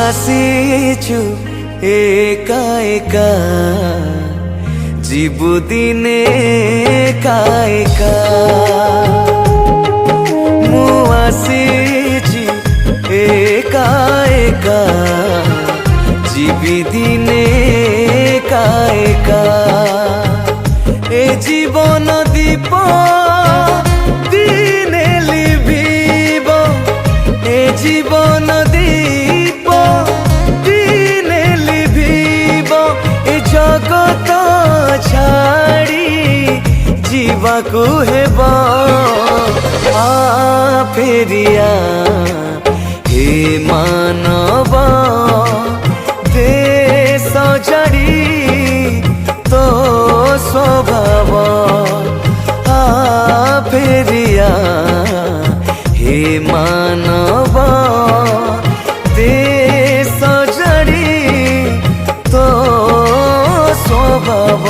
ଆସିଛୁ ଏକା ଏକା ଯିବୁ ଦିନେ ଏକା ଏକା ମୁଁ ଆସିଛି ଏକା ଏକା ଯିବି ଦିନେ ଏକା ଏକା ଏ ଜୀବନ ଦୀପ ଦିନେ ଲିଭିବ ଏ ଜୀବନ ଦୀପ ଦିନେ ଲିଭିବ ଏ ଜଗତ ଛାଡ଼ି ଯିବାକୁ ହେବ ଆ ଫେରିଆ हे मानव देश जाड़ी तो स्वभाव आ फेरिया हे मानव देश जाड़ी तो स्वभाव।